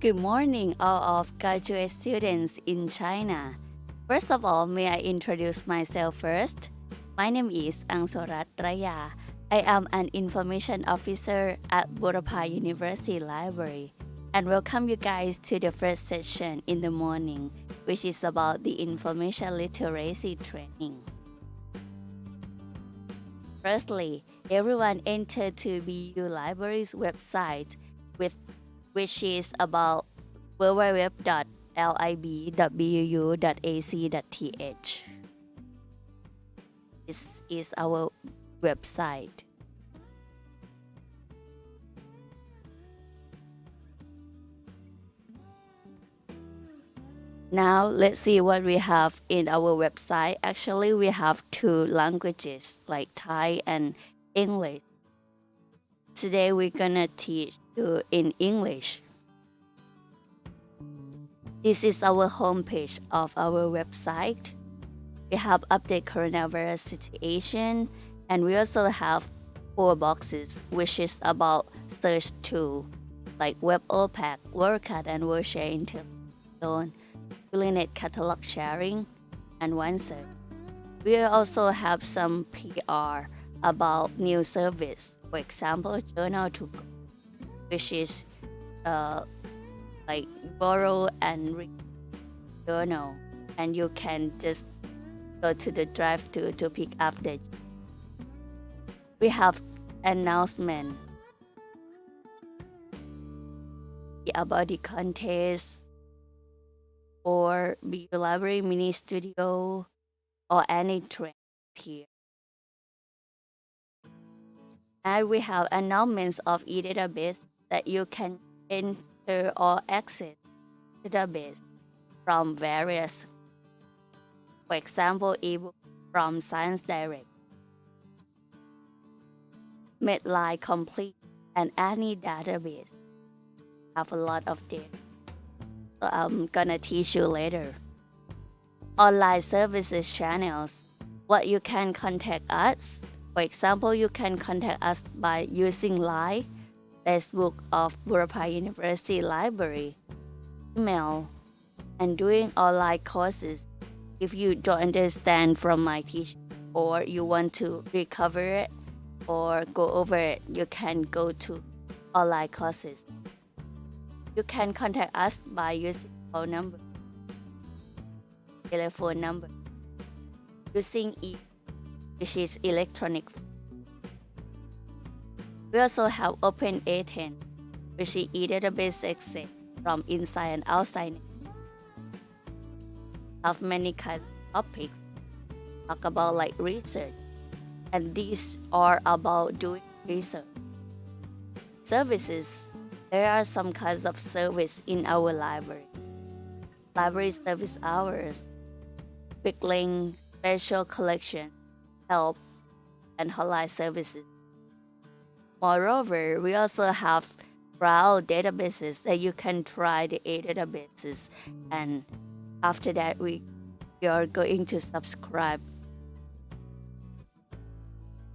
Good morning, all of graduate students in China. First of all, may I introduce myself first? My name is Angsorat Raya. I am an information officer at Burapha University Library and welcome you guys to the first session in the morning, which is about the information literacy training. Firstly, everyone enter to BU Library's website which is about www.lib.buu.ac.th. This is our website. Now let's see what we have in our website. Actually, we have two languages like Thai and English. Today we're gonna teach you in English. This is our homepage of our website. We have update coronavirus situation, and we also have 4 boxes, which is about search tool like Web OPAC, Wildcard and WordShare Intelligence, Boolean catalog sharing, and one search. We also have some PR about new service. For example, journal to go, which is like borrow and read journal, and you can just go to the drive to pick up the. We have announcement about the contest or BU Library Mini Studio or any trend here. And we have announcements of e-database that you can enter or access database from various, for example, ebook from Science Direct, Medline Complete, and any database have a lot of data. So I'm gonna teach you later. Online services channels, what you can contact us. For example, you can contact us by using Line, Facebook of Burapha University Library, email, and doing online courses. If you don't understand from my teaching or you want to recover it or go over it, you can go to online courses. You can contact us by using phone number, telephone number, using which is electronic. We also have Open A10, which is e-database access from inside and outside. Have many kinds of topics, talk about like research, and these are about doing research. Services, there are some kinds of service in our library. Library service hours, quick link, special collection, help, and hotline services. Moreover, we also have trial databases that you can try the databases, and after that we are going to subscribe.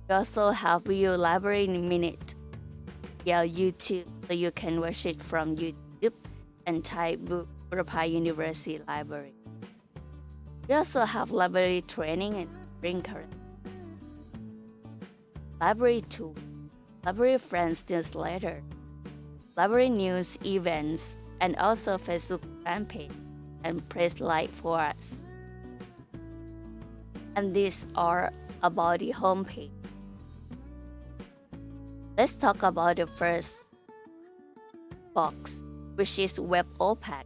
We also have BU Library Minute via YouTube, so you can watch it from YouTube and type Burapha University Library. We also have library training and spring current. Library tool, library friends newsletter, library news events, and also Facebook fan page and press like for us. And these are about the homepage. Let's talk about the first box, which is Web OPAC.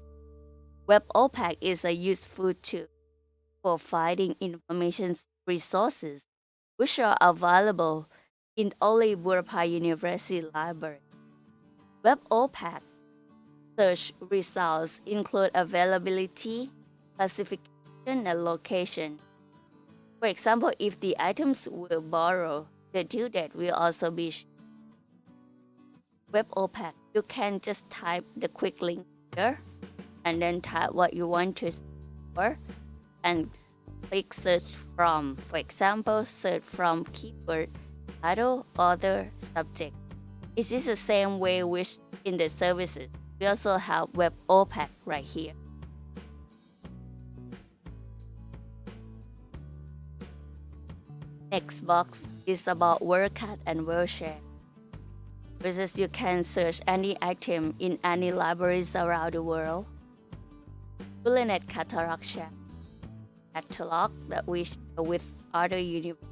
Web OPAC is a useful tool for finding information resources which are available in only Burapha University Library. Web OPAC search results include availability, classification, and location. For example, if the items were borrowed, the due date will also be Web OPAC. You can just type the quick link here and then type what you want to store and click search from. For example, search from keyword, title, author, subject. It is the same way which in the services. We also have Web Opac right here. Next box is about WordCat and WordShare, which is you can search any item in any libraries around the world. Boolean Characters catalog that we share with other university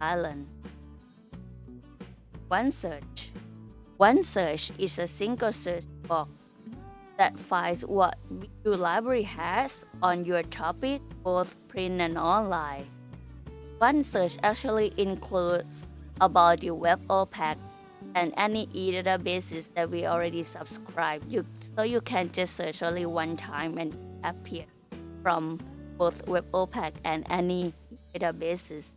islands. OneSearch. OneSearch is a single search box that finds what your library has on your topic, both print and online. OneSearch actually includes about the Web Opac and any e-databases that we already subscribe. So you can just search only one time and appear from both Web Opac and any databases.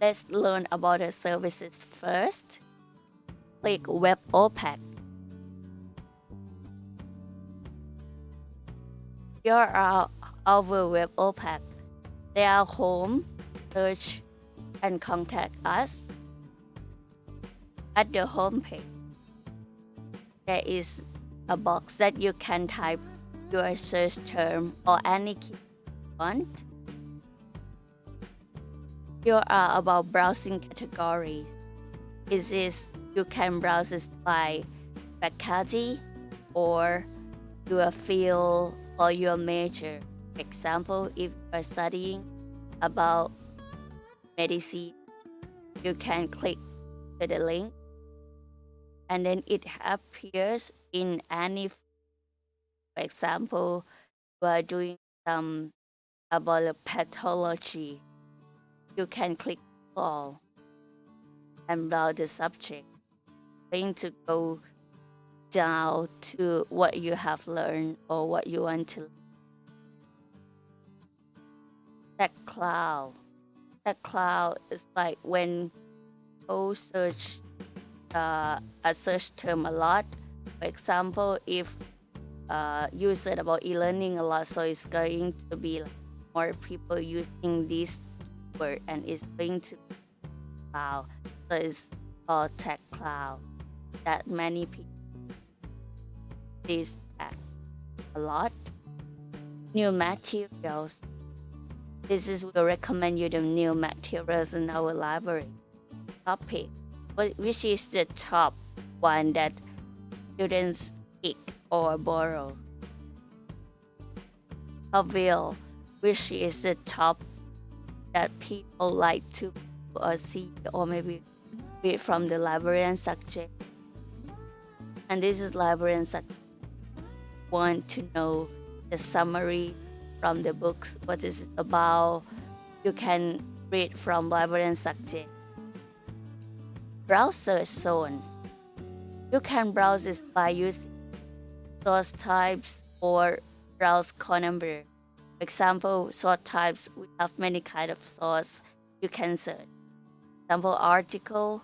Let's learn about the services first. Click Web Opac. Here are our Web Opac. They are home, search, and contact us. At the home page, there is a box that you can type your search term or any key you want. Here are about browsing categories. You can browse it by faculty or your field or your major. For example, if you are studying about medicine, you can click to the link and then it appears in any. For example, you are doing some about the pathology. You can click all and browse the subject. Going to go down to what you have learned or what you want to learn. Text cloud. Text cloud is like when you search a search term a lot. For example, if you said about e-learning a lot, so it's going to be like more people using this word and it's going to be cloud. So it's called tech cloud. That many people this tag a lot. New materials. This is we recommend you the new materials in our library. Topic, which is the top one that students pick or borrow. Avail, which is the top that people like to or see or maybe read from the librarian subject. And this is librarian subject. Want to know the summary from the books, what is it about, you can read from librarian subject. Browser zone. You can browse this by using source types or browse call number. For example, source types, we have many kind of source you can search. Example, article,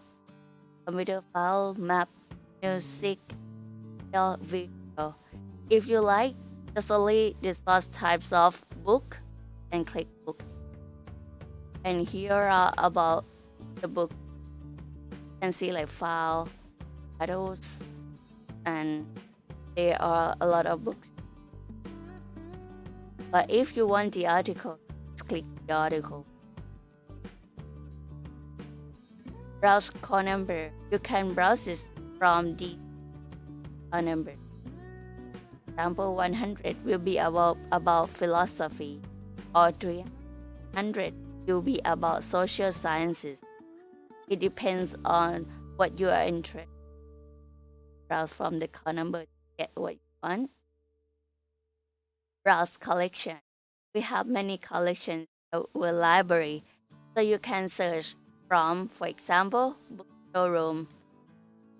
computer file, map, music, video. If you like just only the source types of book, then click book. And here are about the book. You can see like file, titles, and there are a lot of books. But if you want the article, just click the article. Browse call number. You can browse this from the call number. Example 100 will be about philosophy, or 300 will be about social sciences. It depends on what you are interested. Browse from the call number to get what you want. Browse collection. We have many collections in our library, so you can search from, for example, book showroom.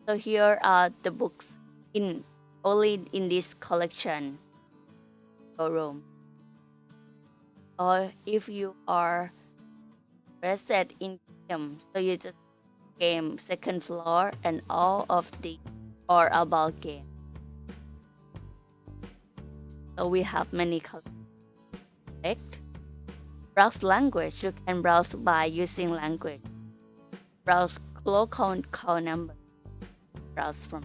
So here are the books only in this collection showroom. Or if you are interested in game, so you just game second floor and all of the or about game. So we have many collections. Browse language. You can browse by using language. browse local call number, browse from,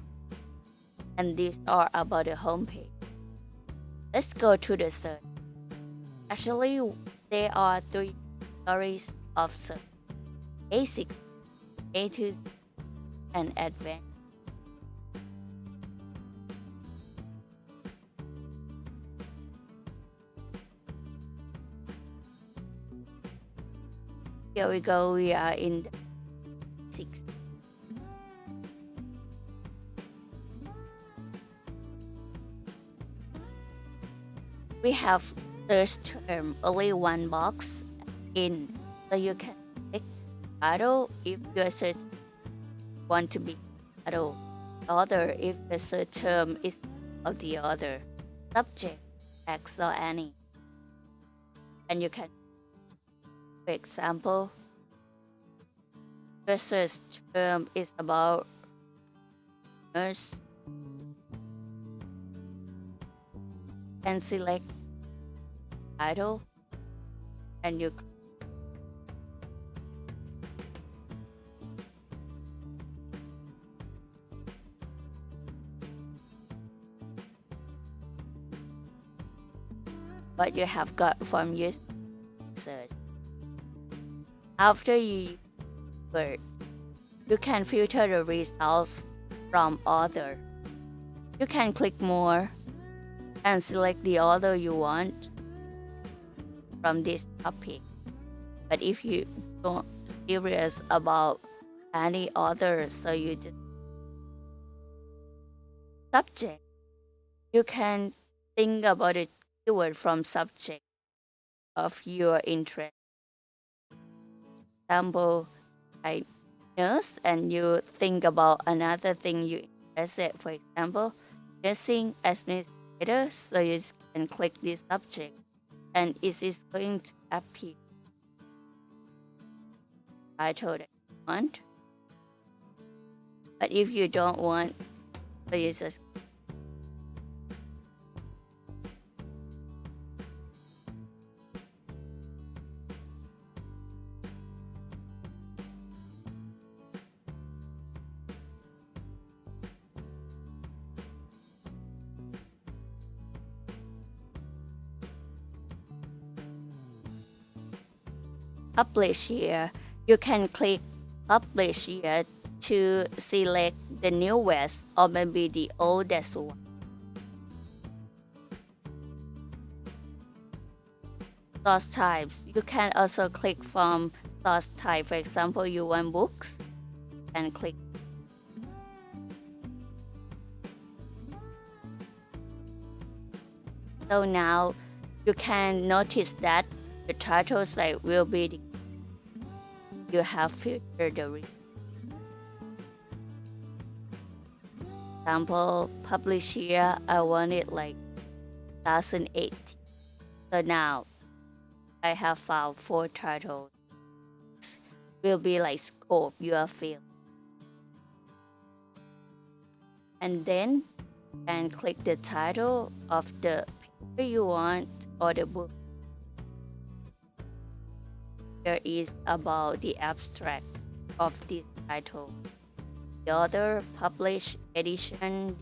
and these are about the homepage. Let's go to the search. Actually, there are three categories of search: basic, A2, and advanced. Here we go, we are in the 6. We have search term, only one box in, so you can click title if your search want to be title, other if the search term is of the other, subject, text, or any. And you can, for example, the search term is about nurse, and select title, and you what you have got from your search. After you word, you can filter the results from author. You can click more and select the author you want from this topic. But if you don't serious about any author, so you just subject, you can think about a keyword from subject of your interest. Example, like nurse, and you think about another thing you interested. For example, nursing administrator, so you can click this subject, and it is going to appear title that you want. But if you don't want, so you just publish here. You can click publish here to select the newest or maybe the oldest one. Source types. You can also click from source type. For example, you want books, and click. So now you can notice that the title site will be the, you have filtered the example, publish here, I want it like 2008. So now I have found 4 titles. Will be like scope your field. And then you can click the title of the paper you want or the book. Here is about the abstract of this title, the author, published edition,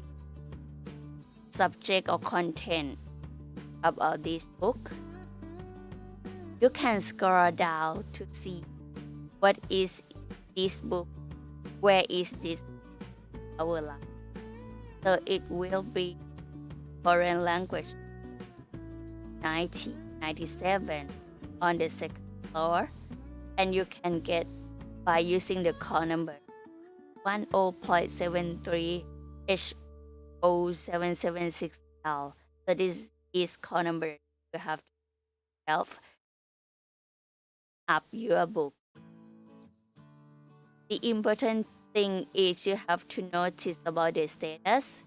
subject or content about this book. You can scroll down to see what is this book, where is this our life. So it will be foreign language 1997 on the second floor, and you can get by using the call number 10.73 H0776L. So this is call number you have to help up your book. The important thing is you have to notice about the status.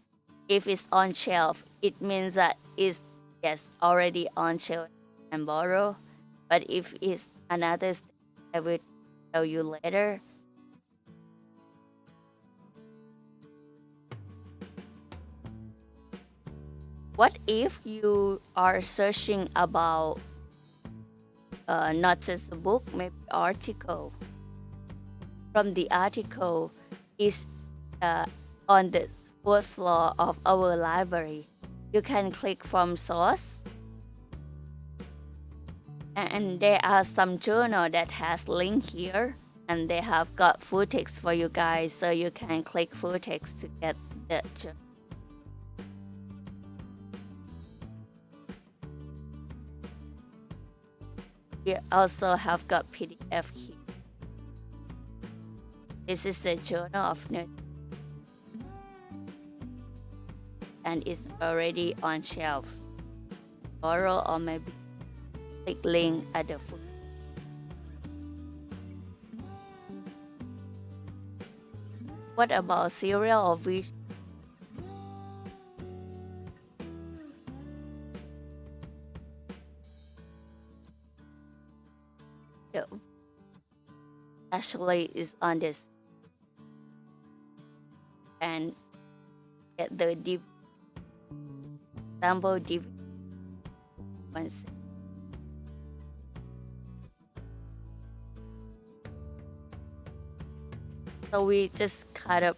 If it's on shelf, it means that it's already on shelf and borrow. But if it's another step, I will tell you later. What if you are searching about not just a book, maybe article? from the article is on the fourth floor of our library. You can click from source, and there are some journal that has link here, and they have got full text for you guys, so you can click full text to get the journal. We also have got PDF here. This is the Journal of Nurse, and it's already on shelf. Borrow or maybe click link at the foot. What about serial or vision? Actually is on this, and get the sample div. One second. So we just kind of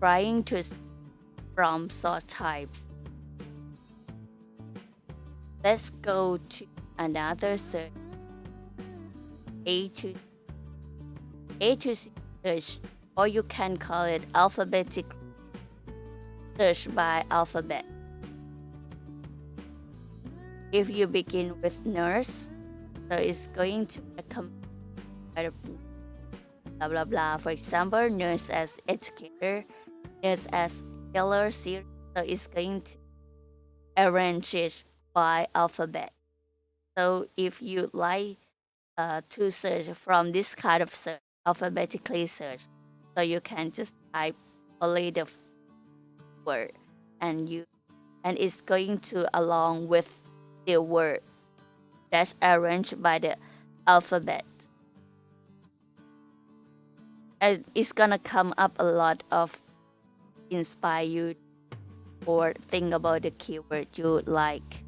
trying to from source types. Let's go to another search. A to C search, or you can call it alphabetic search by alphabet. If you begin with nurse, so it's going to recommend blah blah blah. For example, nurse as educator, nurse as killer series. So it's going to arrange it by alphabet. So if you like to search from this kind of search, alphabetically search, so you can just type only the word, and it's going to along with the word that's arranged by the alphabet. And it's gonna come up a lot of inspire you or think about the keyword you like.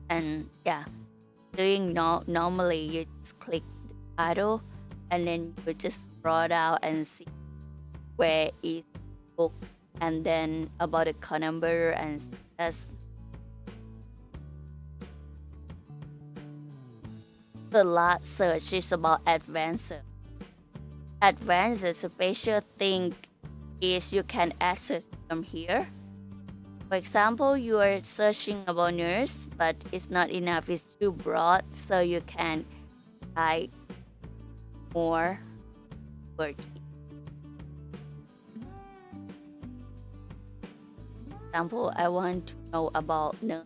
And yeah, doing normally you just click the title and then you just scroll down and see where is book, and then about the call number and status. The last search is about advanced search. Advanced special thing is you can access from here. For example, you are searching about nurse, but it's not enough, it's too broad, so you can type more words. For example, I want to know about nurse.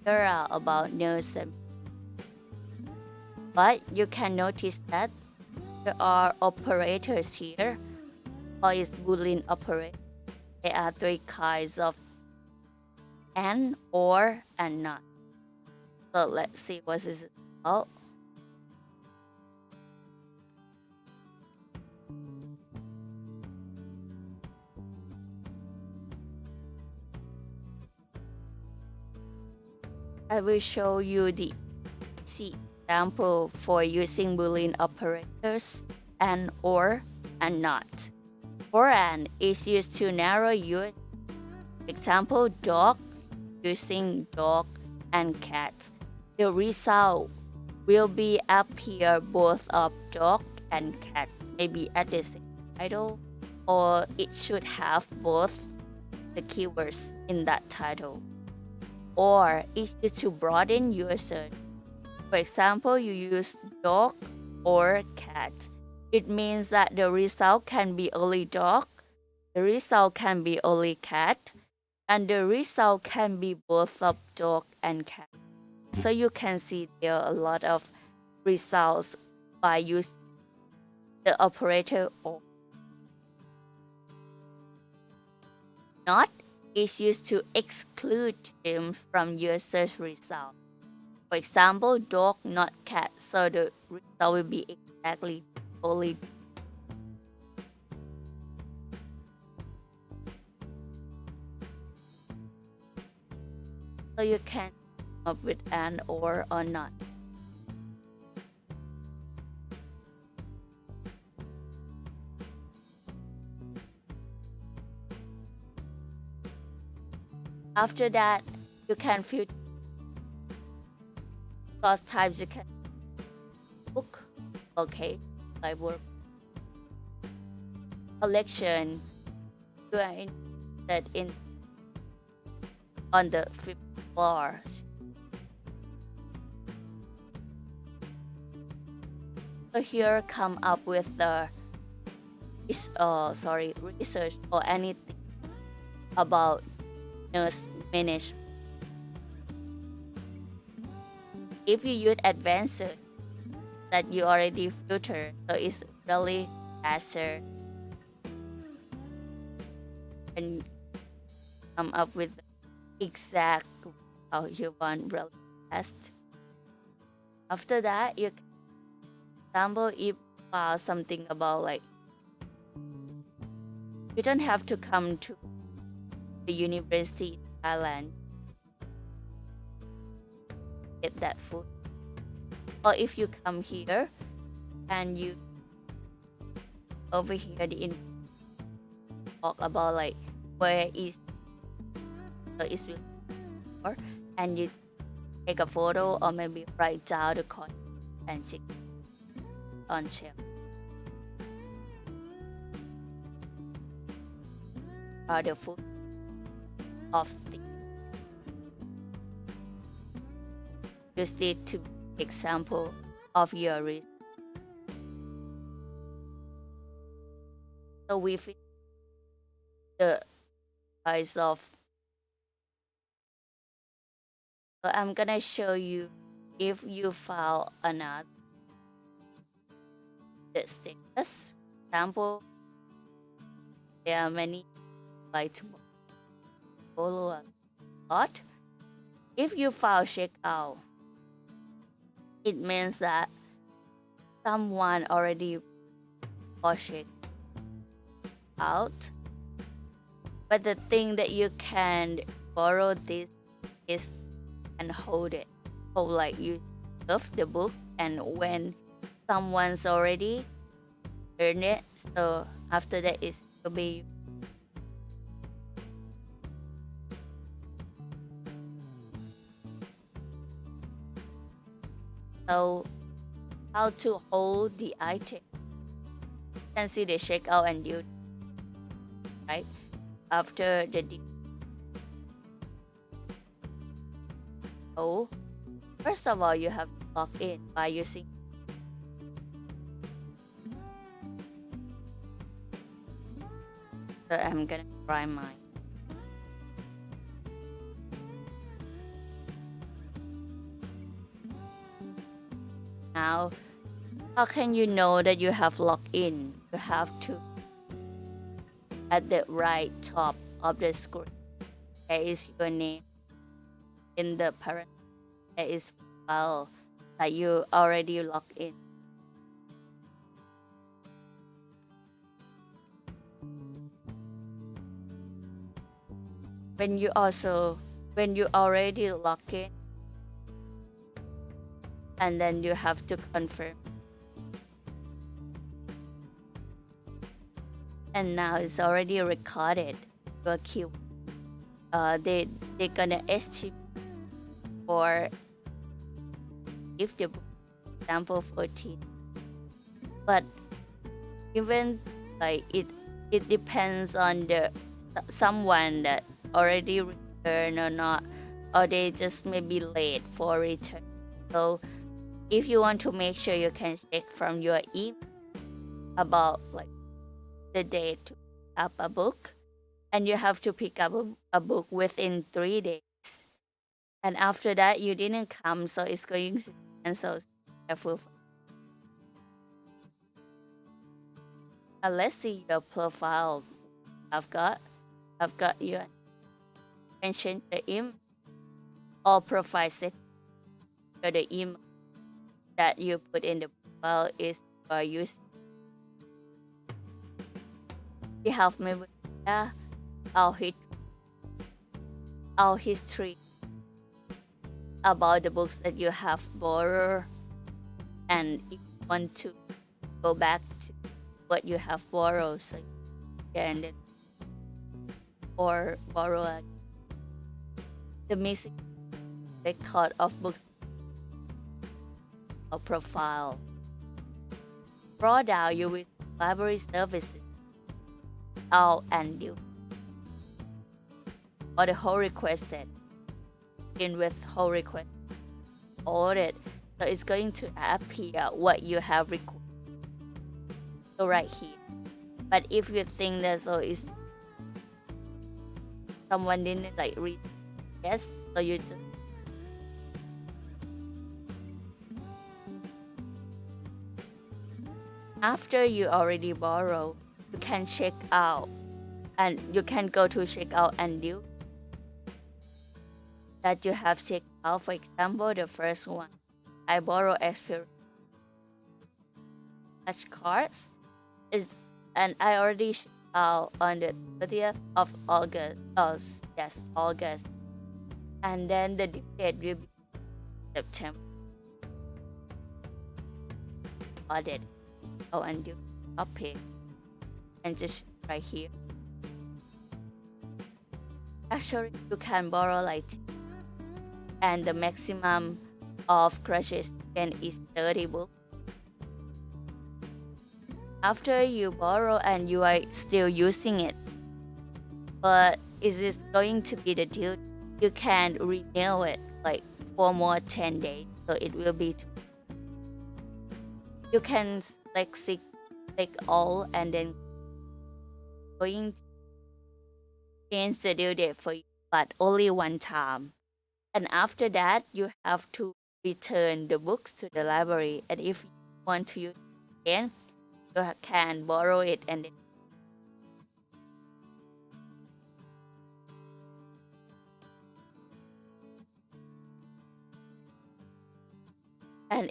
Here are about nurse, but you can notice that there are operators here, or is Boolean operator. There are three kinds of and, or, and not. So let's see what is it about. I will show you the example for using Boolean operators and, or, and not. For and is used to narrow your example dog, using dog and cat. The result will be up here both of dog and cat, maybe at the same title, or it should have both the keywords in that title. Or is used to broaden your search. For example, you use dog or cat. It means that the result can be only dog, the result can be only cat, and the result can be both of dog and cat. So you can see there are a lot of results by using the operator or. Not is used to exclude terms from your search result. For example, dog, not cat, so the result will be exactly only. So you can up with an or not. After that, you can filter source types. You can book, okay, like work collection. You are interested in on the fifth floor. So here come up with the research or anything about nurse management. If you use advanced search that you already filtered, so it's really faster and come up with exact how you want really fast. After that, you can example if you found something about like you don't have to come to the university in Thailand get that food, or if you come here and you over here the info talk about like where is so it's really or and you take a photo or maybe write down the content and check on shelf. Are the food of the use it to example of your research. So we fit the size of. So I'm gonna show you if you found another the status example. There are many like to follow a lot. If you found checkout, it means that someone already bought check out. But the thing that you can borrow this is and hold it. So like you love the book and when someone's already earned it, so after that it will be so how to hold the item. You can see the checkout and due, right? After the so first of all you have to log in by using so I'm gonna try mine. Now, how can you know that you have logged in? You have to, at the right top of the screen, there is your name. In the parent, there is file that you already logged in. When you already log in, and then you have to confirm. And now it's already recorded your queue. They're gonna estimate for if the example 14. But even like it depends on the someone that already returned or not, or they just may be late for return. So if you want to make sure, you can check from your email about like the date to pick up a book, and you have to pick up a book within 3 days. And after that, you didn't come, so it's going to cancel. Careful. Let's see your profile. I've got your mention the email or profile set. So the email that you put in the profile is for use. We have memory data, our history, about the books that you have borrowed, and if you want to go back to what you have borrowed, so you can then or borrow the missing record of books or profile. Scroll down, you will library services all and new or the whole requested in with whole request audit, so it's going to appear what you have requested, so right here. But if you think that so is someone didn't like read, yes, so you just after you already borrow, you can check out and you can go to check out and do that you have checked out. For example, the first one, I borrow experience cards is, and I already checked out on the 30th of August. Oh, yes, August. And then the due date will be September. Audit. Oh, and do topic. And just right here. Actually, you can borrow like, and the maximum of crushes is 30 books. After you borrow and you are still using it, but is this going to be the deal? You can renew it like for more 10 days, so it will be. You can like select all and then going to change the due date for you, but only one time. And after that, you have to return the books to the library. And if you want to use it again, you can borrow it and then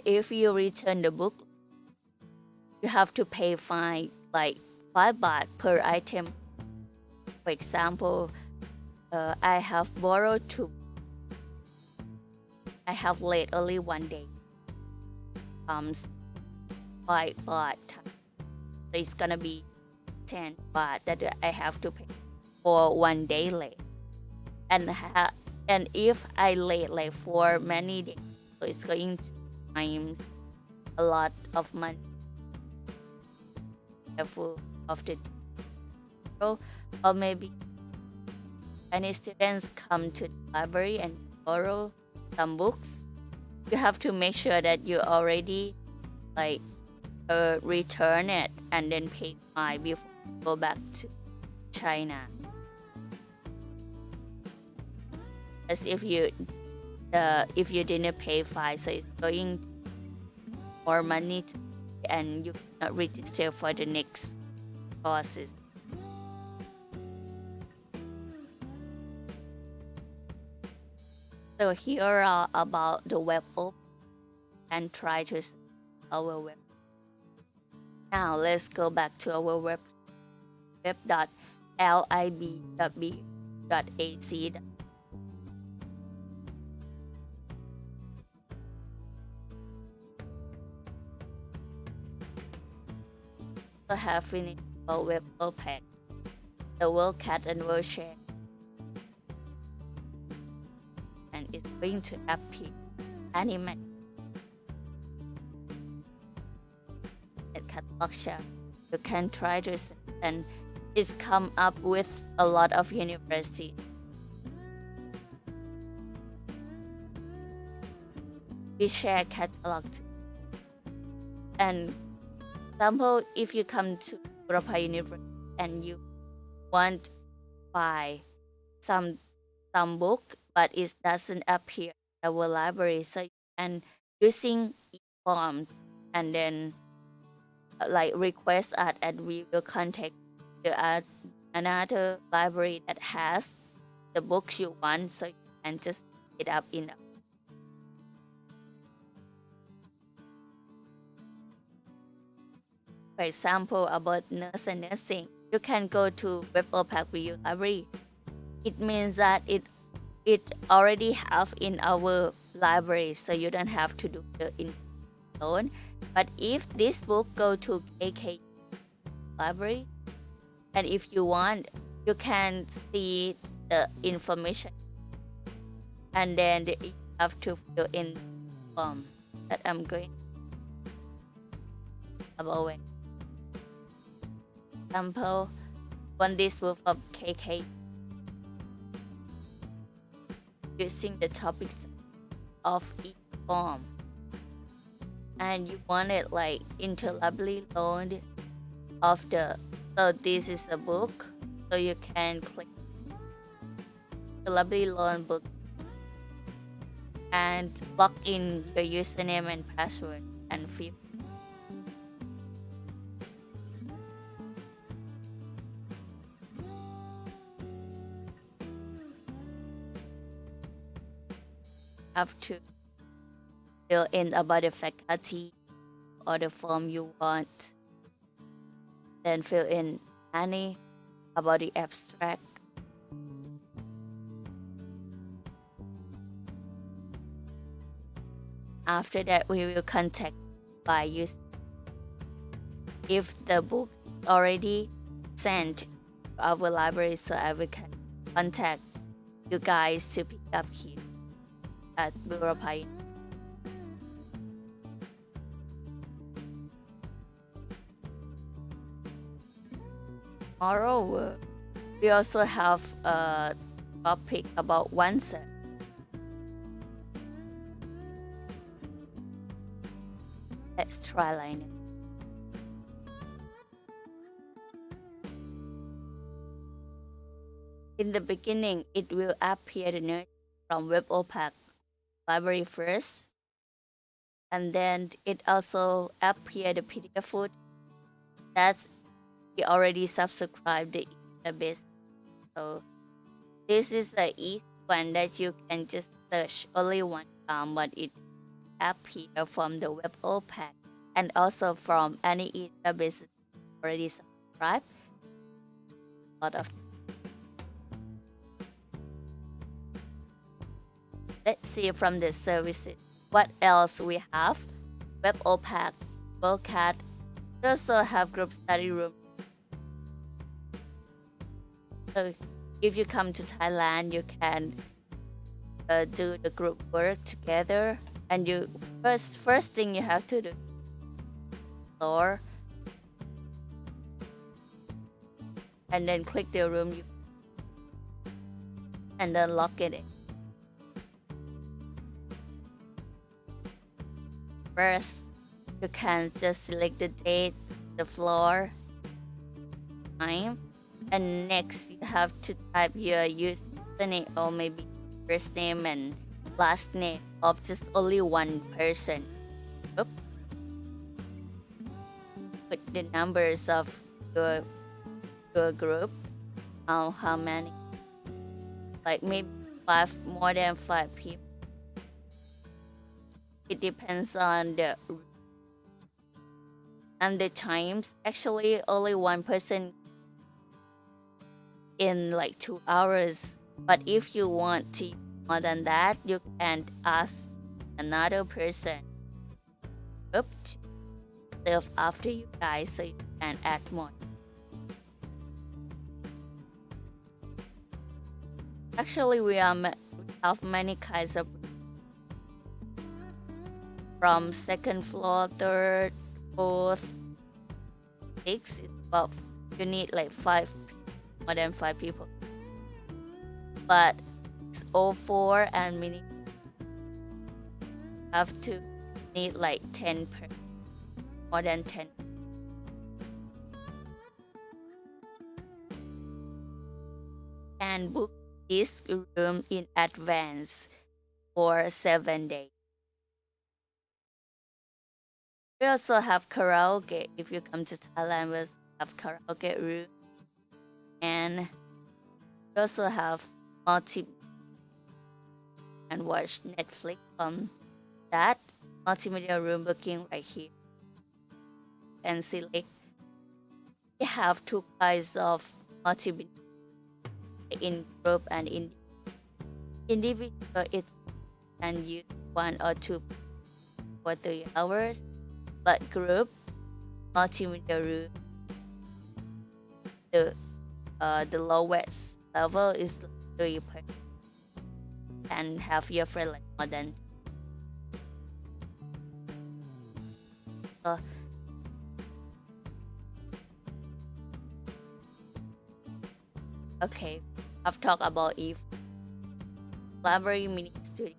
if you return the book, you have to pay fine like 5 baht per item. For example, I have borrowed 2. I have late only 1 day. 5 baht. So it's gonna be 10 baht that I have to pay for 1 day late. And if I late like for many days, so it's going to times a lot of money. Careful of the or maybe any students come to the library and borrow some books, you have to make sure that you already like return it and then pay fine before you go back to China. As if you didn't pay fine, so it's going to more money and you cannot register for the next courses. So here are about the web open and try to see our web. Now let's go back to our web.lib.b.ac. So have finished our web open, the Wildcard and Wildshare, and it's going to appear animate at catalog chapter. You can try to see, and it's come up with a lot of universities. We share catalog too. And example, if you come to Europa University and you want to buy some book, but it doesn't appear in our library, so you can using e-form and then like request us, and we will contact another library that has the books you want, so you can just pick it up in the. For example, about nurse and nursing, you can go to WebOPAC Review Library. It means that it already have in our library, so you don't have to do the alone. But if this book go to KK library, and if you want, you can see the information, and then you have to fill in form that I'm going about it. Example, on this book of KK, using the topics of each form, and you want it like interlably loaned of the, so this is a book, so you can click the lovely loan book and log in your username and password and fill. Have to fill in about the faculty or the form you want, then fill in any about the abstract. After that, we will contact by use. If the book already sent to our library, so I will contact you guys to pick up here at Bureau. Moreover, we also have a topic about OneSet. Let's try line. In the beginning, it will appear the nerd from WebOpac library first, and then it also appear the PDF footage that's we already subscribed the database. So this is the easy one that you can just search only one time, but it appear from the WebOpac and also from any database already subscribed. A lot of. Let's see from the services what else we have. WebOpac, Wildcard. We also have group study room. So if you come to Thailand, you can do the group work together, and you first thing you have to do, explore, and then click the room and then log it in. First, you can just select the date, the floor, time, and next you have to type your username or maybe first name and last name of just only one person. Put the numbers of your group, how many, like maybe more than 5 people. It depends on the and the times. Actually, only one person in like 2 hours. But if you want to more than that, you can ask another person to serve after you guys, so you can add more. Actually, we have many kinds of, from second floor, third, fourth, sixth. It's about, you need like more than 5 people. But 04 and mini have to need like 10 per, more than 10. And book this room in advance for 7 days. We also have karaoke. If you come to Thailand, we have karaoke room, and we also have multi and watch Netflix from that multimedia room booking right here. And select. We have 2 kinds of multimedia, in group and in individual. It can use 1 or 2 or 3 hours, but group, multimedia room, the lowest level is 3 per, and have your friend like more than. Okay, I've talked about if library mini studio.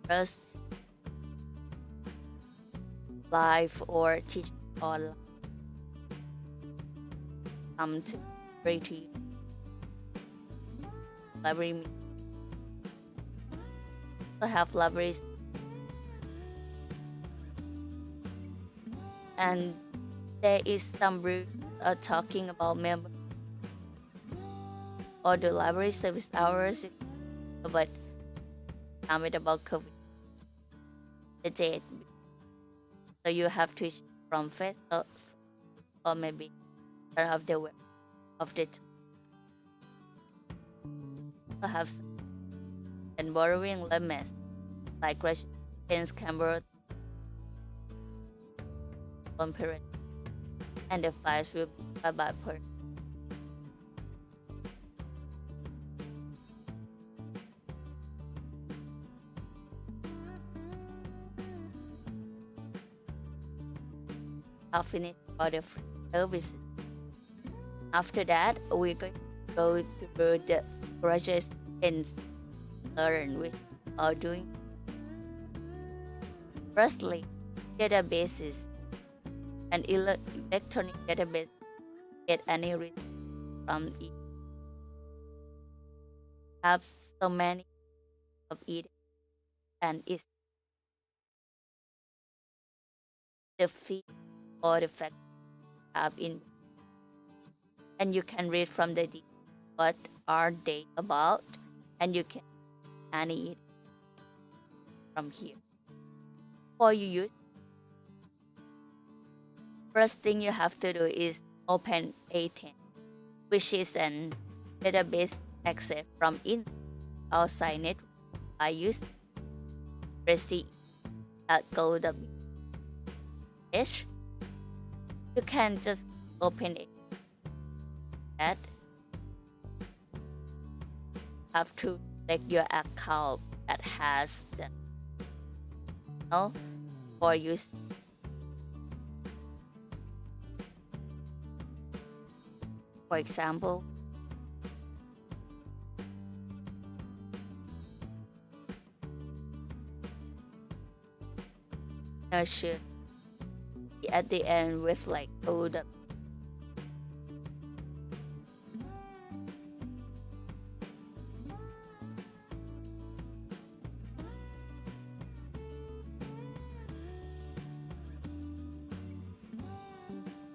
First, live or teach online. Come to pretty library mini. Also have libraries, and there is some rules talking about member or the library service hours, but comment about COVID, the date. So you have to from first or maybe turn off the web of the have some and borrowing limits like residence camera on parent, and the files will be by per. I'll finish all the services. After that, we're going to go through the projects and learn which are doing. Firstly, databases. An electronic database get any reason from it. Have so many of it, and it's the fee or the fact have in, and you can read from the details what are they about, and you can any it from here. For you use, first thing you have to do is open A10, which is an database access from outside network. I use rest.go.h. You can just open it. That have to select your account that has the for use. For example, should be at the end with like OW.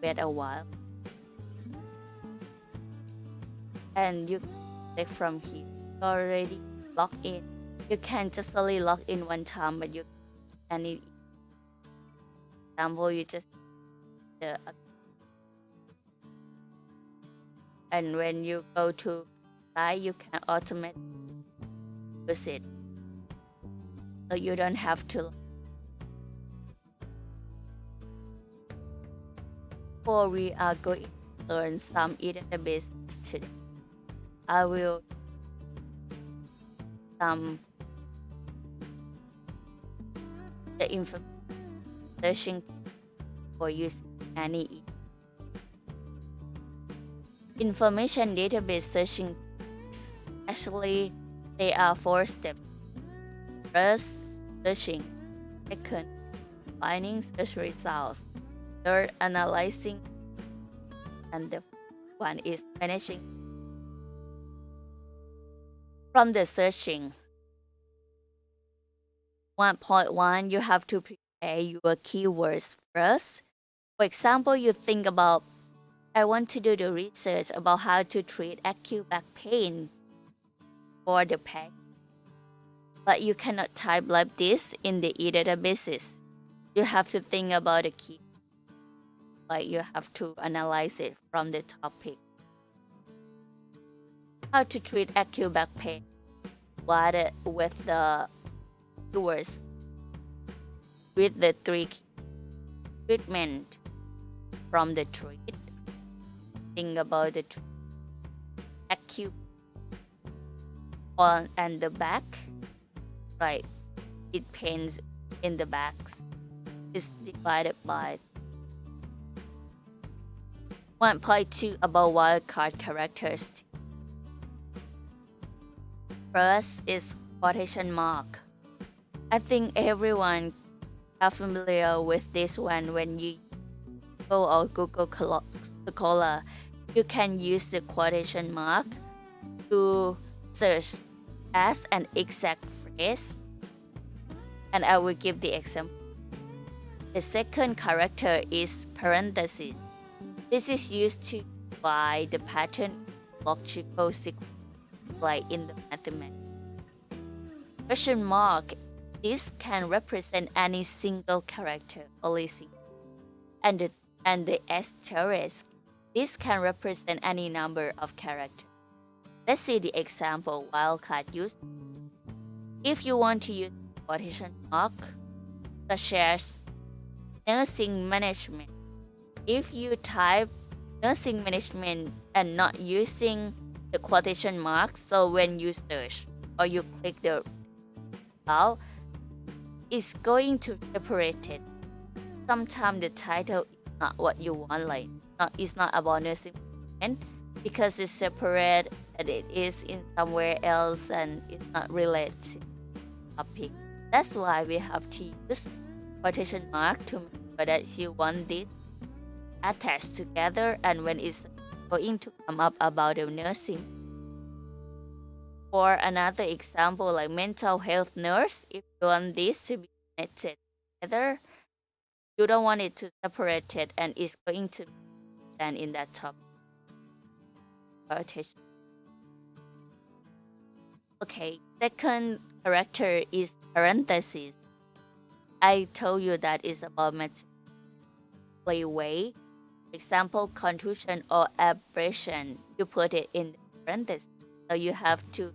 Wait a while, and you click from here. Already logged in. You can just only log in one time, but you can need. Example, you just and when you go to site, you can automatically use it, so you don't have to. Before we are going to learn some databases today, I will the information searching for using any information database searching. Actually, there are 4 steps. First, searching. Second, finding search results. Third, analyzing. And the one is managing. From the searching, 1.1, you have to prepare your keywords first. For example, you think about, I want to do the research about how to treat acute back pain for the pet. But you cannot type like this in the databases. You have to think about the key. Like you have to analyze it from the topic. How to treat acute back pain. divided with the keywords with the three treatment from the treat. Think about the acute on and the back, right? It pains in the backs is divided by 1.2 about wildcard characters. First is quotation mark. I think everyone are familiar with this one. When you go or Google Scholar, you can use the quotation mark to search as an exact phrase. And I will give the example. The second character is parenthesis. This is used to divide the pattern logical sequence, like in the mathematics. Question mark. This can represent any single character, only single. And the asterisk. This can represent any number of characters. Let's see the example wildcard use. If you want to use quotation mark, such as nursing management, if you type nursing management and not using the quotation mark, so when you search or you click the file, it's going to separate it. Sometimes the title is not what you want, like it's not about nursing management because it's separate and it is in somewhere else and it's not related to the topic. That's why we have to use quotation mark to make sure that you want this attached together and when it's going to come up about the nursing. For another example, like mental health nurse, if you want this to be connected together, you don't want it to separate it and it's going to stand in that top quotation. Okay, second character is parenthesis. I told you that is about play way. Example, contusion or abrasion, you put it in the parenthesis. So you have to,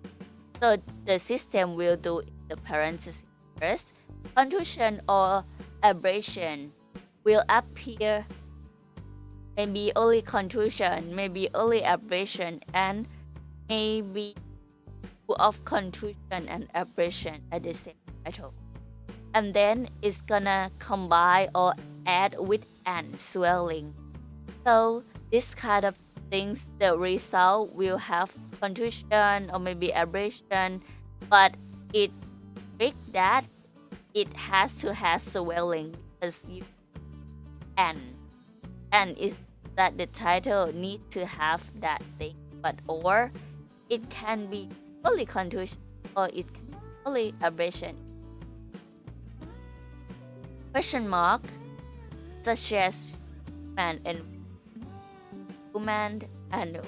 so the system will do the parenthesis first. Contusion or abrasion will appear maybe only contusion, maybe only abrasion, and maybe two of contusion and abrasion at the same title. And then it's gonna combine or add with and swelling. So this kind of things, the result will have contusion or maybe abrasion, but it trick that it has to have swelling because you and is that the title need to have that thing, but or it can be only contusion or it can be only abrasion. Question mark, such as man and woman and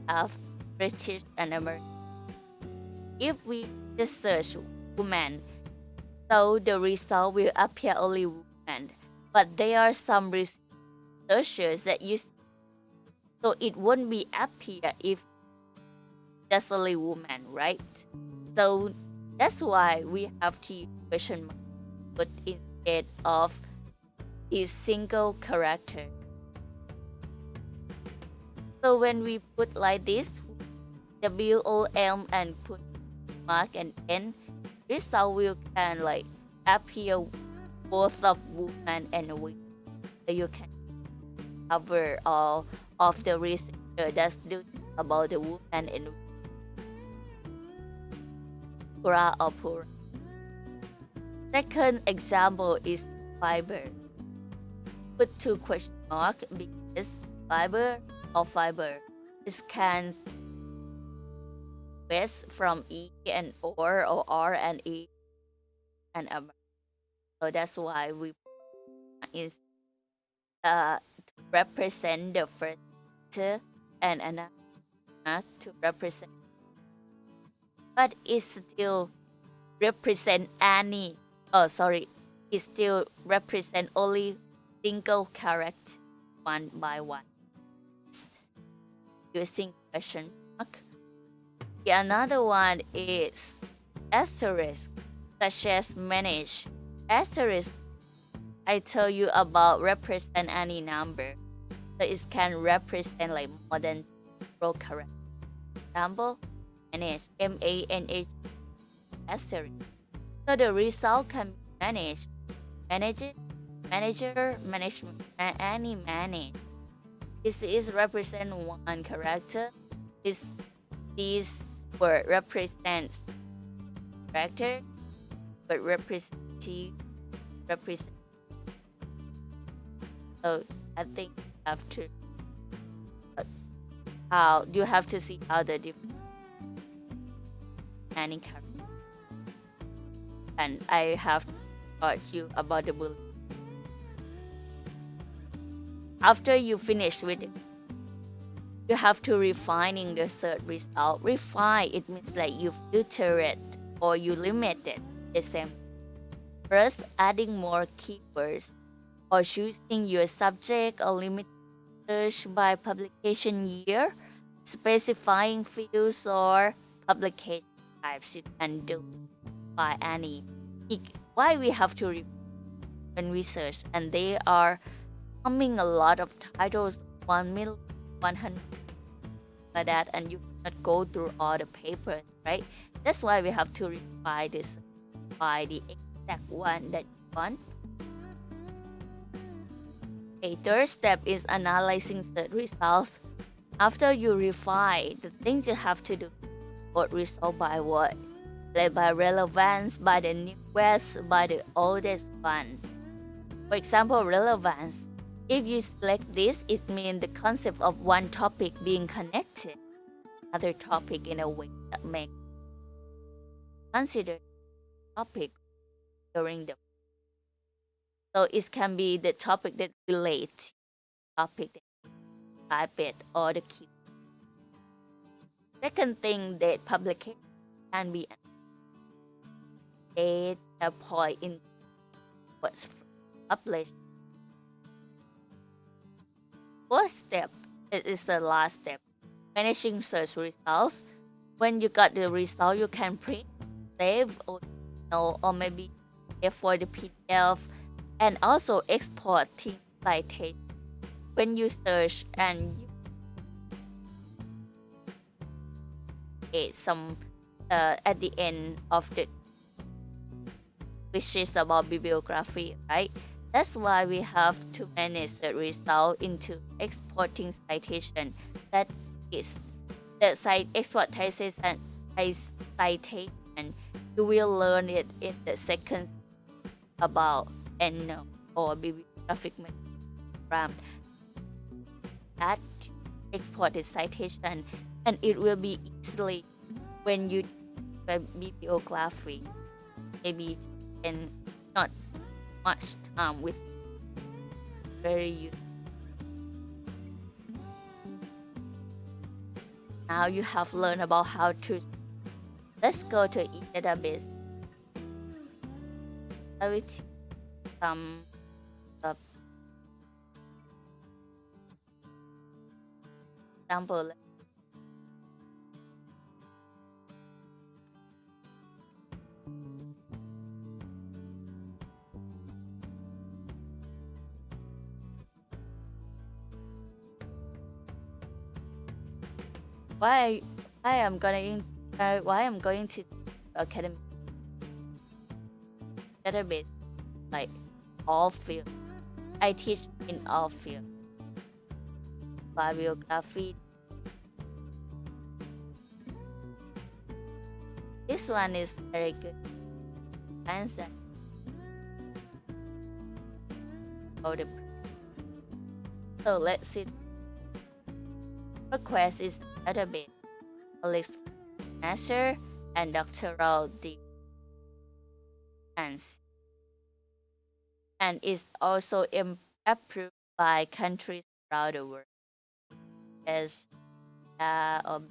of British and American. If we just search woman, so the result will appear only woman. But there are some researchers that use, so it won't be appear if just only woman, right? So that's why we have to use question mark, but instead of a single character. So when we put like this, WOM and put mark and N, result will can like appear both of woman and women. So you can cover all of the research that's do about the woman and pura or pura. Second example is fiber. Put two question mark because fiber or fiber is can best from E and or R and E and M. So that's why we is to represent the first and another to represent, but it still represent any. Oh, sorry, it still represent only single character one by one using question mark. The another one is asterisk, such as manage. Asterisk, I tell you about represent any number. So it can represent like more than 0 characters. Example, manage, manage, asterisk. So the result can be managed, manager, management, any manage. This is represent one character. This word represents character, but represent. So I think you have to you have to see how the different any character. And I have taught you about the Boolean. After you finish with it, you have to refining the search result. Refine, it means like you filter it or you limit it. The same. First, adding more keywords or choosing your subject or limit search by publication year, specifying fields or publication types you can do by any. Why we have to when we search, and they are coming a lot of titles, 1,100,000 like that, and you cannot go through all the papers, right? That's why we have to refine this by the exact one that you want. A third step is analyzing the results. After you refine, the things you have to do, what result by what, like by relevance, by the newest, by the oldest one. For example, relevance. If you select this, it means the concept of one topic being connected to another topic in a way that makes consider topic during the. So it can be the topic that relates topic that type it or the key. Second thing that publication can be data point in what's published. Fourth step, it is the last step, managing search results. When you got the result, you can print, save, or maybe for the PDF, and also exporting citation. When you search and some at the end of the, which is about bibliography, right? That's why we have to manage the result into exporting citation. That is the export citation. You will learn it in the second about EndNote or bibliographic program. That export the citation, and it will be easily when you do bibliography. Maybe and not much time with very useful. Now you have learned about how to. Let's go to e-database. I will teach some example. Why I'm going to academic database, like all field. I teach in all field. Bibliography. This one is very good. Answer. So let's see. Request is database, a list master and doctoral degrees, and is also approved by countries around the world, as or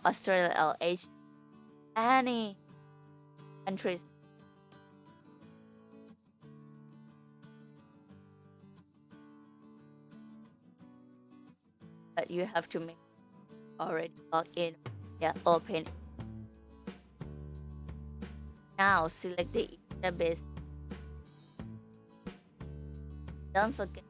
Australia or Asia, any countries. But you have to make already logged in. Yeah, open. Now select the database. Don't forget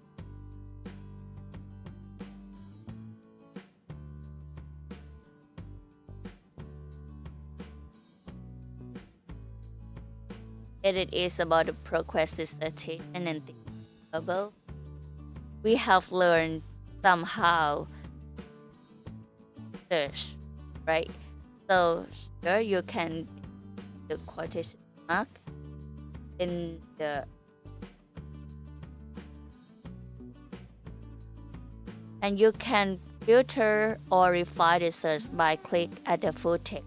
it is about the progress dissertation and things above. We have learned somehow search, right? So here you can the quotation mark in the and you can filter or refine the search by click at the full text.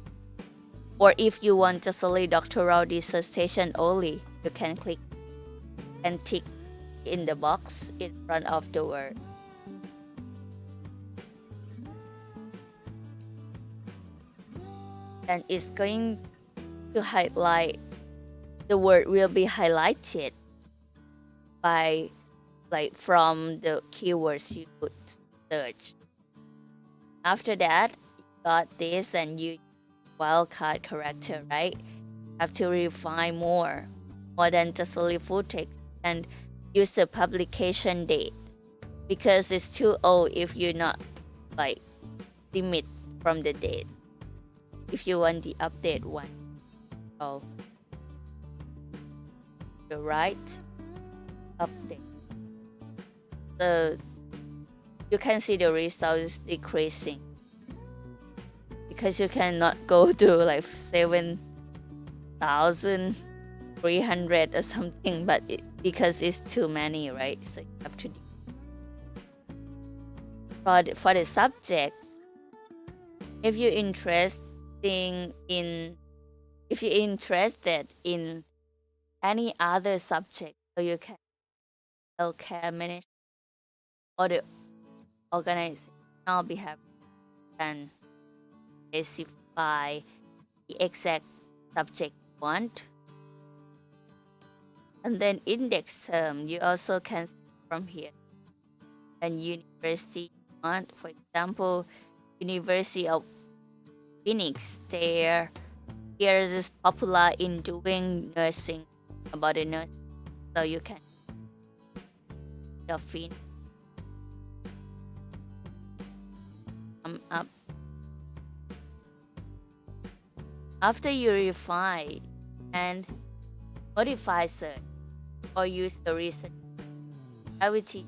Or if you want just only doctoral dissertation only, you can click and tick in the box in front of the word. And it's going to highlight, the word will be highlighted by from the keywords you would search. After that, you got this and you wildcard character, right? Have to refine more than just only full text and use the publication date because it's too old if you're not limit from the date. If you want the update one, so the right update. So you can see the results decreasing because you cannot go to 7,300 or something, but because it's too many, right? So you have to for the subject. If you're interested in any other subject, so you can healthcare management or the organizational behavior can specify the exact subject you want. And then index term, you also can see from here. And university you want, for example, University of Phoenix, here is popular in doing nursing, about the nursing, so you can Phoenix up. After you refine and modify search or use the research activity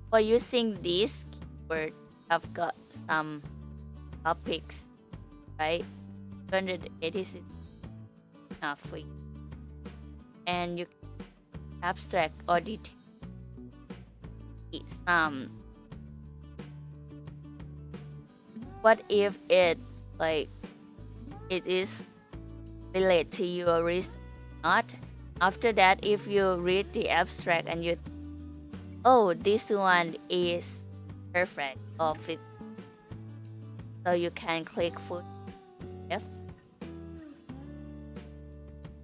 for using this keyword, I've got some topics, right? 286 enough for you. And you can abstract or detail some. What if it it is related to your research? Not. After that, if you read the abstract and you this one is perfect or fit, so you can click full F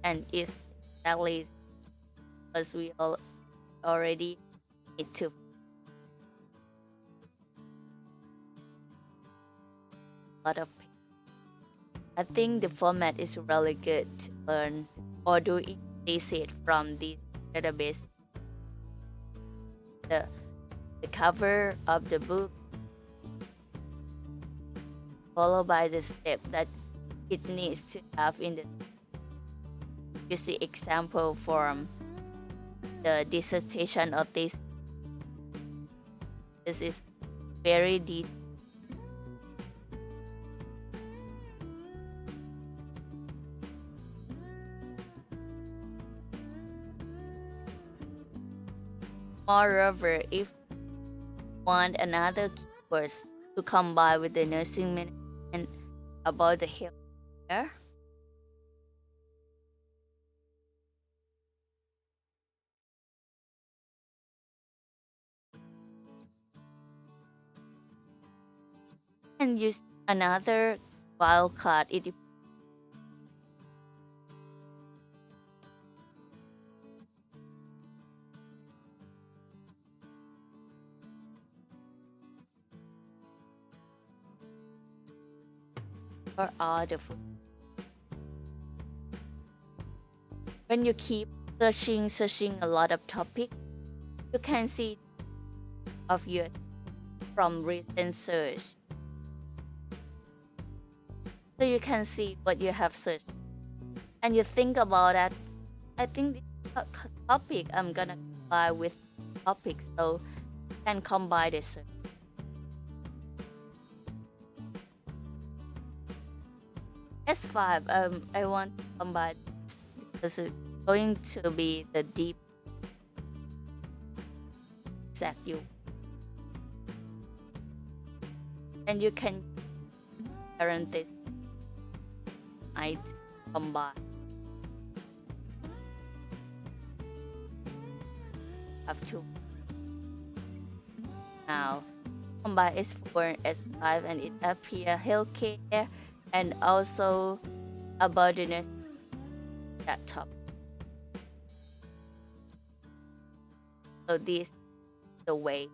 and it's exactly as we already need to. Lot of I think the format is really good to learn or do implicit from the database. The cover of the book, followed by the step that it needs to have in the. You see example from the dissertation of this. This is very detailed. Moreover, if you want another keywords to combine with the nursing management about the healthcare, and use another wildcard. It for all the food. When you keep searching a lot of topics, you can see of your from recent search. So you can see what you have searched. And you think about that. I think this topic I'm gonna combine with topics, so you can combine the search. S5, I want to combine this because it's going to be the deep exact you. And you can parentheses I combine. Have to. Now combine S4 and S5 and it appear healthcare and also abundance at top. So this is the way.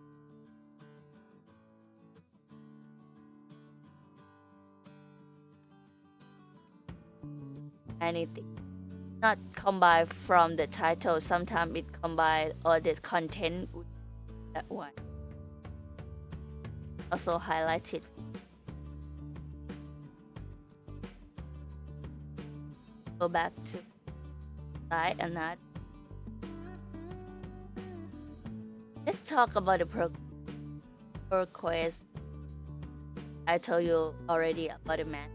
Anything not combined from the title, sometimes it combine all the content with that one. Also highlighted. Go back to slide and that. Let's talk about the request. I told you already about the man.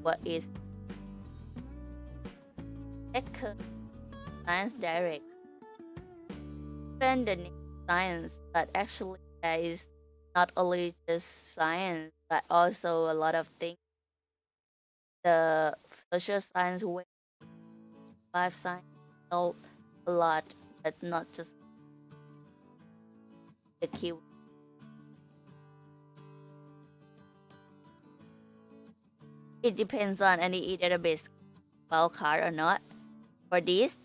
What is science direct? Spend the name science, but actually that is not only just science, but also a lot of things. The social science way, life science help a lot, but not just the keyword. It depends on any database wildcard or not. For this,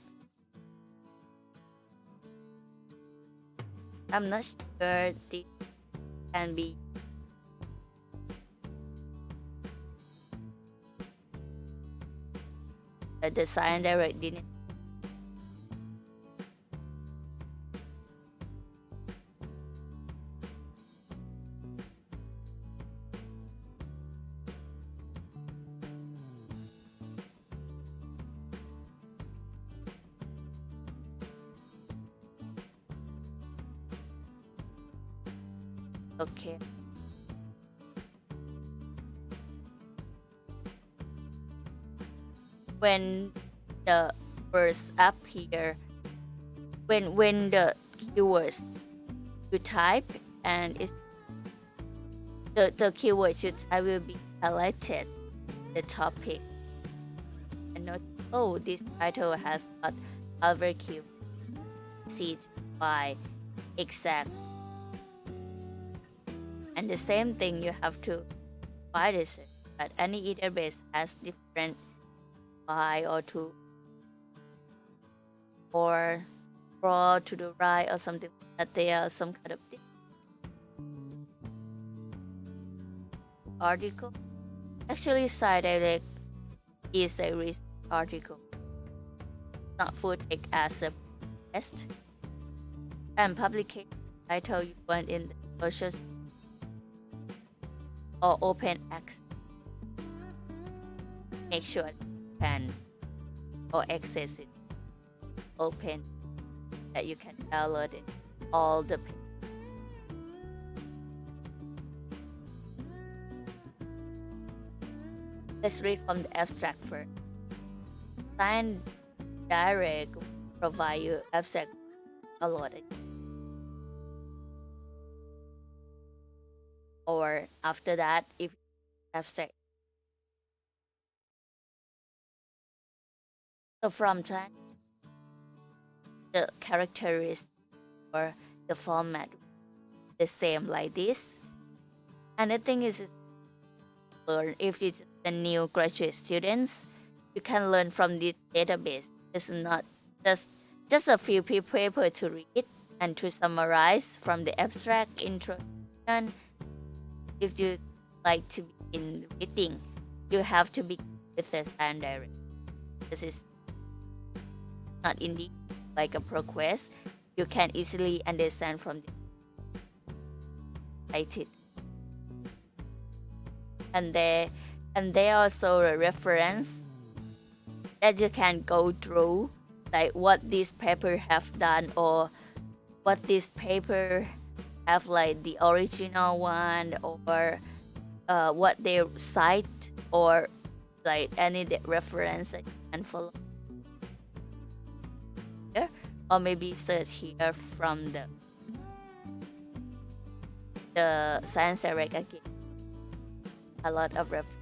I'm not sure this can be. The design direct didn't. Okay. When the words appear, when the keywords you type and it's the keyword you type will be highlighted the topic and note, oh, this title has got other keyword seed by exact. And the same thing you have to find it, but any database has different by or to or draw to the right or something that they are some kind of thing. Article. Actually, site direct is a risk article, not full text as a test. And publication title you want in the social or open access. Make sure you can or access it open that you can download it all the Let's read from the abstract first. Science Direct will provide you abstract downloaded. Or after that, if abstract. So from time, the characteristics or the format the same like this. And the thing is learn if it's the new graduate students, you can learn from this database. It's not just a few paper to read. And to summarize from the abstract introduction, if you like to begin reading, you have to begin with the science direction. This is not indeed like a ProQuest. You can easily understand from the cited. And there also a reference that you can go through, like what this paper have done, or what this paper have like the original one, or what they cite, or like any reference that you can follow here, or maybe search here from the Science Direct again. A lot of reference.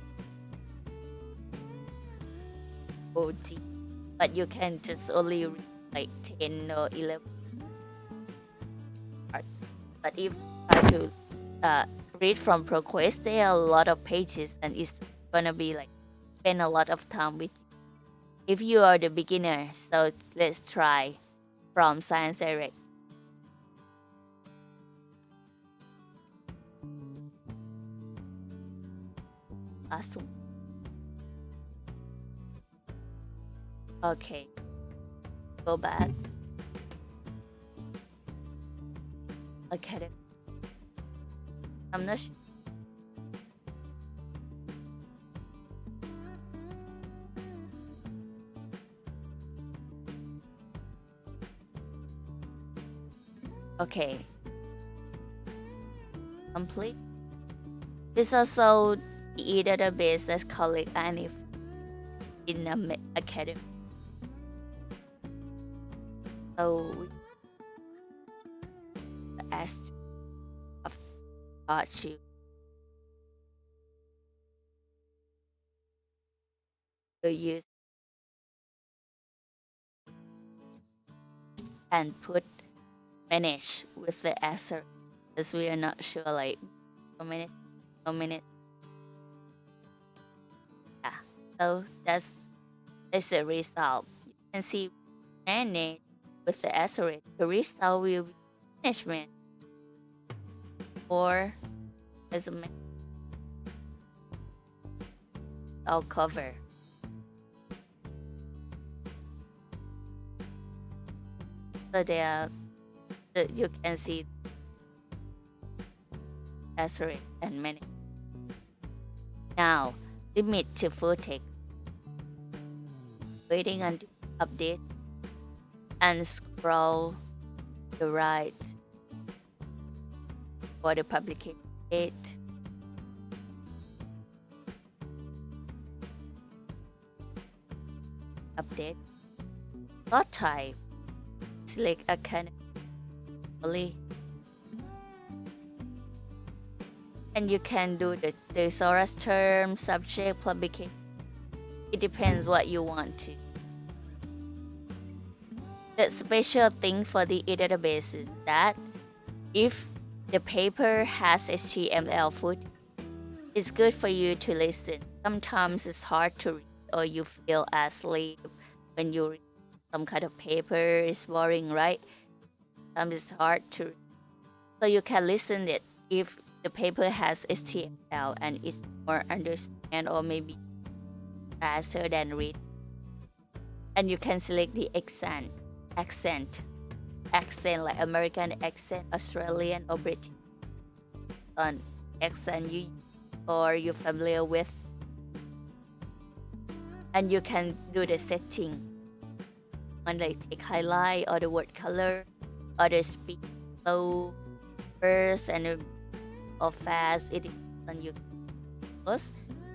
But you can just only read like 10 or 11 parts. But if you try to read from ProQuest, there are a lot of pages, and it's gonna be like spend a lot of time with you if you are the beginner. So let's try from Science Direct. Awesome. Okay, go back. Okay, I'm not sure. Okay, complete. This also the database that's called ANIF in the academy. So ask of taught you to use and put manage with the asterisk, because we are not sure like a minute. Yeah, so that's the result. You can see manage with the asterisk. The result will be management, or as a I'll cover. So there you can see asterisk and manage. Now limit to full text. Waiting until update and scroll to right for the publication date. Update. Slot type. Select academic only. And you can do the thesaurus term, subject, publication. It depends what you want to. The special thing for the database is that if the paper has HTML footage, it's good for you to listen. Sometimes it's hard to read, or you feel asleep when you read some kind of paper. It's boring, right? Sometimes it's hard to read. So you can listen it if the paper has HTML and it's more understand, or maybe faster than read. And you can select the accent like American accent, Australian or British on accent you or you're familiar with. And you can do the setting on like take highlight or the word color or the speed slow first and or fast. It depends on you.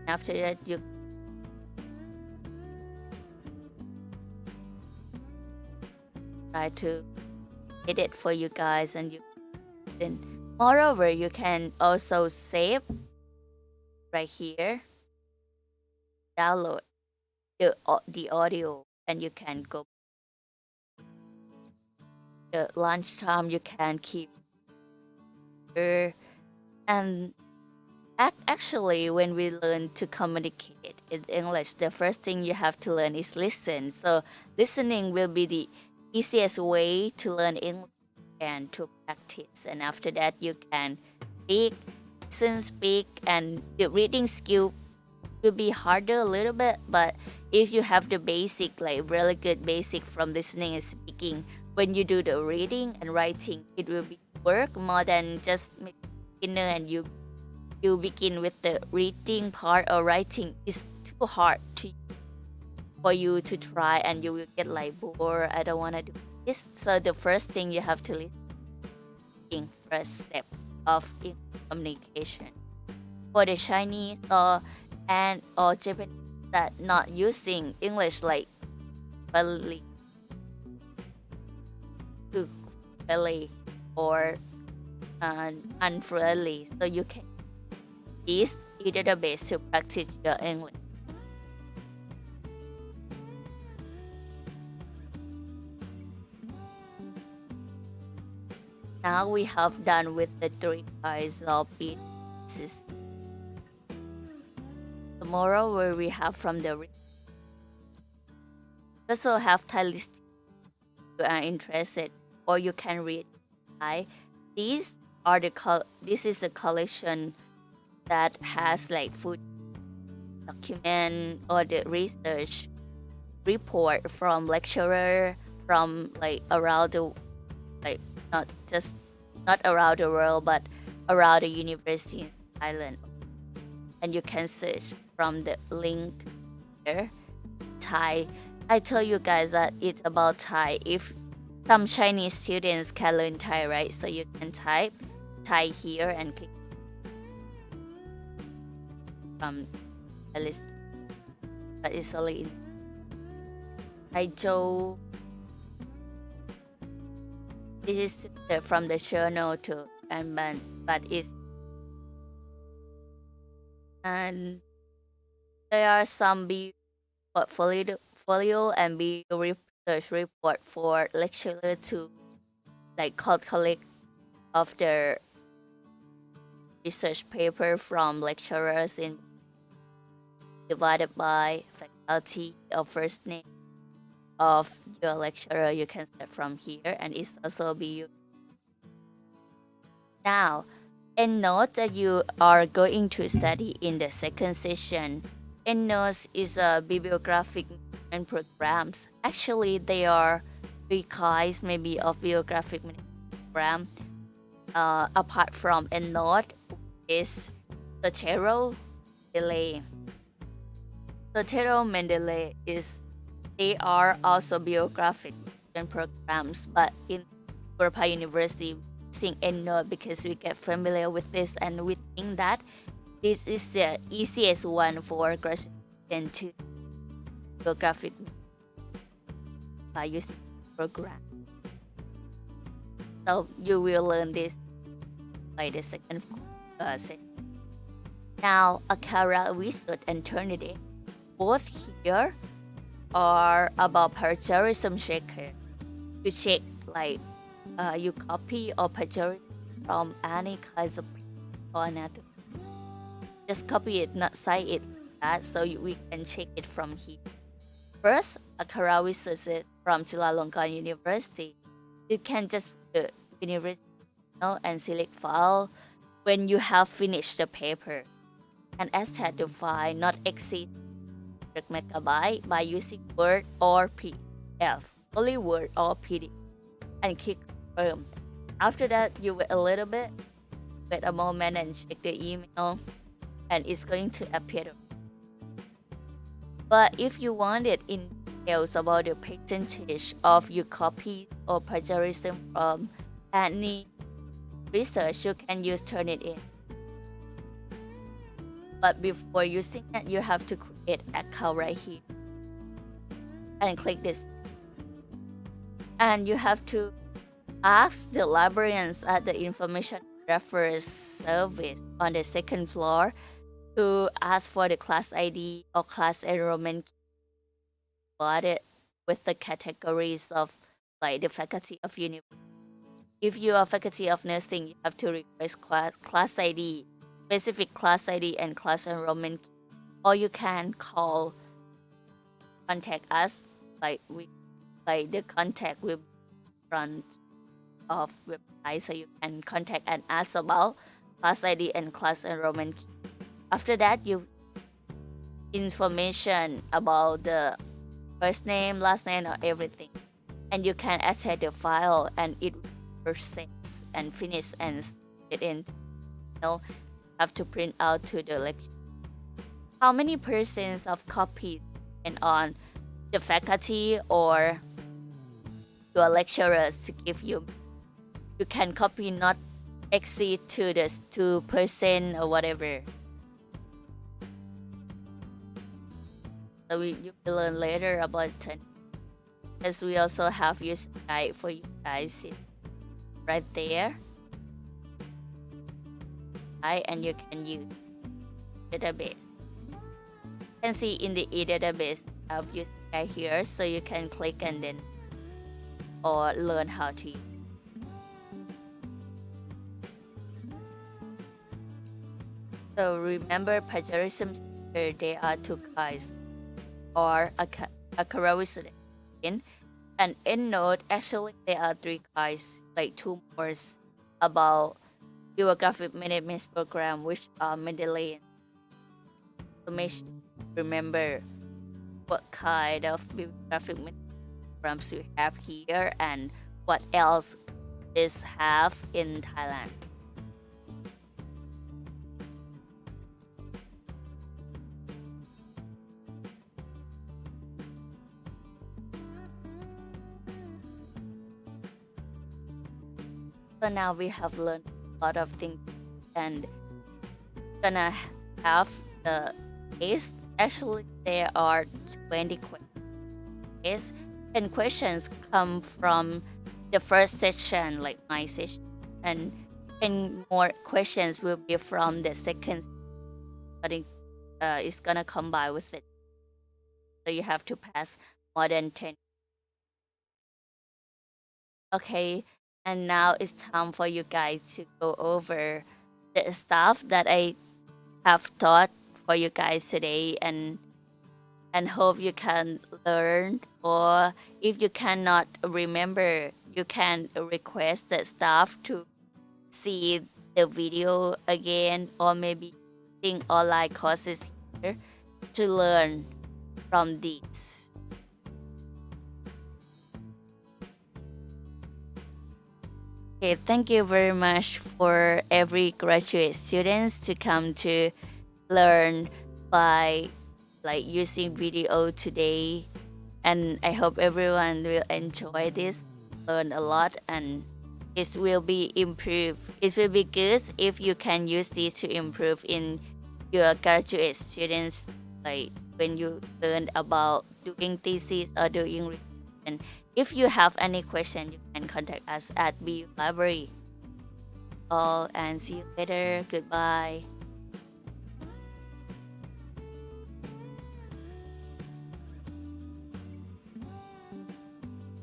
After that you try to edit for you guys, and you then moreover you can also save right here, download the audio, and you can go the lunchtime you can keep here. And actually when we learn to communicate in English, the first thing you have to learn is listen. So listening will be the easiest way to learn English, hand to practice, and after that you can speak, listen, speak, and the reading skill will be harder a little bit, but if you have the basic, like really good basic from listening and speaking, when you do the reading and writing, it will be work more than just beginner and you begin with the reading part or writing. It's too hard for you to try and you will get like bored. I don't want to do this. So the first thing you have to listen, first step of communication. For the Chinese or Japanese that not using English like fully or unfriendly, so you can use either the base to practice your English. Now we have done with the 3 kinds of it. Tomorrow where we have from the also have Thai list you are interested, or you can read Thai. These are this is the collection that has like food document or the research report from lecturer from like around the not around the world but around the university in Thailand, and you can search from the link here. Thai. I tell you guys that it's about Thai. If some Chinese students can learn Thai, right? So you can type Thai here and click from the list. But it's only in Taichou. This is from the journal to but it's and there are some portfolio and research report for lecturer to like collect of the research paper from lecturers in divided by faculty or first name of your lecturer. You can start from here, and it's also be now. EndNote that you are going to study in the second session. EndNote is a bibliographic and programs. Actually, there are 3 kinds maybe of bibliographic program. Apart from EndNote, is Zotero, Mendeley. Zotero, Mendeley they are also bibliographic and programs, but in Europa University using EndNote because we get familiar with this and we think that this is the easiest one for graduate to bibliographic by using program. So you will learn this by the second session. Now, Akara Wizard and Trinity, both here are about plagiarism checker. You check like you copy or plagiarism from any kinds of or another. Just copy it, not cite it that, so we can check it from here. First, Akara Wizard from Chulalongkorn University. You can just put the university and select file when you have finished the paper and attach the file not exceed 100 MB by using Word or PDF, only Word or PDF, and click confirm. After that, you wait a little bit, wait a moment and check the email, and it's going to appear. But if you wanted in details about the percentage of your copy or plagiarism from any research, you can use Turnitin. But before using it, you have to create an account right here and click this. And you have to ask the librarians at the Information Reference Service on the second floor to ask for the class ID or class enrollment key with the categories of like the faculty of university. If you are faculty of nursing, you have to request class ID, specific class ID and class enrollment key. Or you can contact us, like the contact will be front of website, so you can contact and ask about class ID and class enrollment key. After that, you information about the first name, last name, or everything, and you can attach the file, and it will process and finish and it in. Have to print out to the lecture. How many percent of copies and on the faculty or your lecturers to give you? You can copy not exceed to the 2% or whatever. So you will learn later about it. Because we also have user guide for you guys right there. And you can use database. You can see in the e-database I have user guide here, so you can click and then or learn how to use. So remember plagiarism, there are two kinds, or a corrosive and EndNote. Actually there are three kinds, like two more about bibliographic management program, which are Mendeley. So make sure you remember what kind of bibliographic management programs you have here and what else is have in Thailand. So now we have learned a lot of things, and gonna have the test. Actually, there are 20 questions. 10 questions come from the first section, like my session, and 10 more questions will be from the second. But it's gonna combine with it, so you have to pass more than 10. Okay. And now it's time for you guys to go over the stuff that I have taught for you guys today, and hope you can learn, or if you cannot remember, you can request the staff to see the video again, or maybe think online courses here to learn from these. Okay, thank you very much for every graduate students to come to learn by using video today, and I hope everyone will enjoy this, learn a lot, and it will be improved. It will be good if you can use this to improve in your graduate students, like when you learn about doing thesis or doing research. If you have any question, you can contact us at BU Library. And see you later. Goodbye.